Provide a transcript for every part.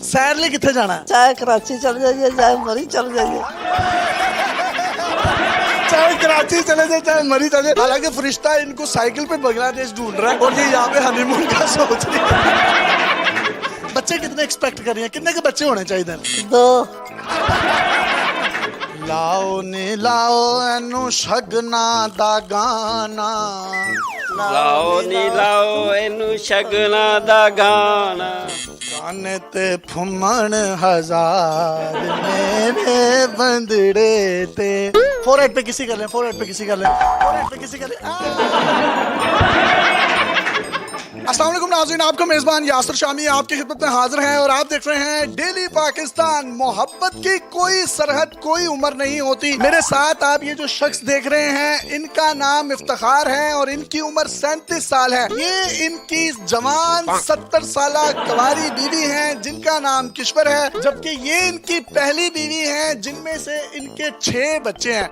सैर ਲਈ ਕਿੱਥੇ ਜਾਣਾ ਹੈ? चाहे कराची चल जाइए चाहे मरी चल जाइए। चाहे कराची चले जाए चाहे मरी चले। हालांकि फरिश्ता इनको साइकिल पे बांग्लादेश ढूंढ रहा है और ये यहाँ पे हनीमून का सोच रही है। बच्चे कितने एक्सपेक्ट कर रही हैं? कितने के बच्चे होने चाहिए? 2 लाओ नी लाओ एनू शगना दा गाना ਲਾਓ ਨੀ ਲਾਓ ਇਹਨੂੰ ਸ਼ਗਨਾਂ ਦਾ ਗਾਣਾ गाने ते फुमन हजार मेरे बंदड़े ते। फोरहेड पे किसी कर ले, फोरहेड पे किसी कर ले, फोरहेड पे किसी कर ले। अस्सलाम वालेकुम नाज़रीन, आपका मेज़बान यासिर शामी आपकी खिदमत में हाजिर है और आप देख रहे हैं डेली पाकिस्तान। मोहब्बत की कोई सरहद कोई उम्र नहीं होती। मेरे साथ आप ये जो शख्स देख रहे हैं इनका नाम इफ्तिखार है और इनकी उम्र 37 साल है। ये इनकी जवान 70 साल कुंवारी बीवी हैं जिनका नाम किश्वर है, जबकि ये इनकी पहली बीवी है जिनमें से इनके 6 बच्चे हैं।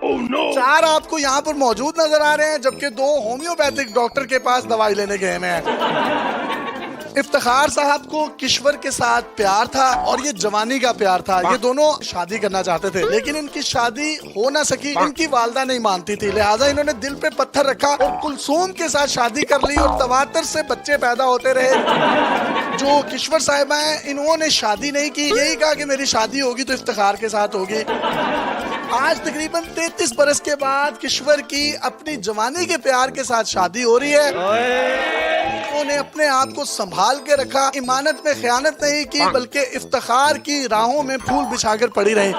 4 आपको यहाँ पर मौजूद नजर आ रहे हैं जबकि 2 होम्योपैथिक डॉक्टर के पास दवाई लेने गए हुए हैं। इफ्तिखार साहब को किश्वर के साथ प्यार था और ये जवानी का प्यार था। ये दोनों शादी करना चाहते थे लेकिन इनकी शादी हो ना सकी। इनकी वालदा नहीं मानती थी, लिहाजा इन्होंने दिल पे पत्थर रखा और कुलसूम के साथ शादी कर ली और तवातर से बच्चे पैदा होते रहे। जो किश्वर साहिबा हैं इन्होंने शादी नहीं की, यही कहा कि मेरी शादी होगी तो इफ्तिखार के साथ होगी। आज तकरीबन 33 बरस के बाद किश्वर की अपनी जवानी के प्यार के साथ शादी हो रही है। उन्होंने अपने आप को संभाल के रखा, इमानत में खयानत नहीं की बल्कि इफ्तिखार की राहों में फूल बिछाकर पड़ी रही।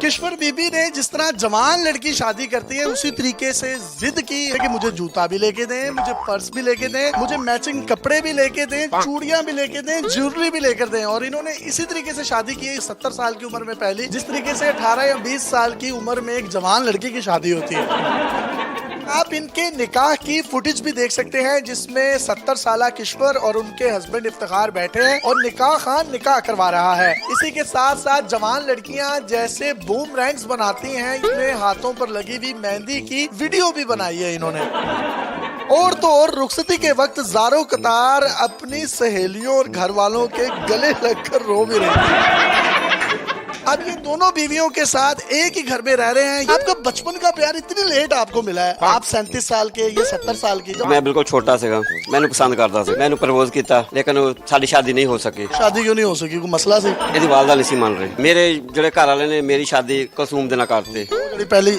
किश्वर बीबी ने जिस तरह जवान लड़की शादी करती है उसी तरीके से जिद की कि मुझे जूता भी लेके दें, मुझे पर्स भी लेके दें, मुझे मैचिंग कपड़े भी लेके दें, चूड़ियां भी लेके दें, ज्वेलरी भी लेकर दें। और इन्होंने इसी तरीके से शादी की है 70 साल की उम्र में पहली, जिस तरीके से 18 या 20 साल की उम्र में एक जवान लड़की की शादी होती है। आप इनके निकाह की फुटेज भी देख सकते हैं जिसमें 70 साल किश्वर और उनके हस्बैंड इफ्तिखार बैठे हैं और निकाह खान निकाह करवा रहा है। इसी के साथ साथ जवान लड़कियां जैसे बूमरैंग्स बनाती हैं, इनमें हाथों पर लगी हुई मेहंदी की वीडियो भी बनाई है इन्होंने। और तो और रुखसती के वक्त ज़ारो कतार अपनी सहेलियों और घर वालों के गले लगकर रो भी रही थी। अब ये दोनों बीवियों के साथ एक ही घर में रह रहे हैं। आपका बचपन का प्यार इतनी लेट आपको मिला है। आप 37 साल के, ये 70 साल की। मैं बिल्कुल छोटा ਸੀਗਾ ਮੈਨੂੰ ਪਸੰਦ ਕਰਦਾ ਸੀ ਮੈਨੂੰ ਪ੍ਰਪੋਜ਼ ਕੀਤਾ ਲੇਕਿਨ ਸਾਡੀ ਸ਼ਾਦੀ ਨਹੀਂ ਹੋ ਸਕੀ शादी क्यों नहीं हो सकी? कोई मसला सी? ਇਹਦੀ ਵਾਲਦਾ ਨਹੀਂ ਸੀ ਮੰਨ ਰਹੀ ਮੇਰੇ ਜਿਹੜੇ ਘਰ ਵਾਲੇ ਨੇ ਮੇਰੀ ਸ਼ਾਦੀ ਕਸੂਮ ਦੇ ਨਾਲ ਕਰਤੇ ਜਿਹੜੀ ਪਹਿਲੀ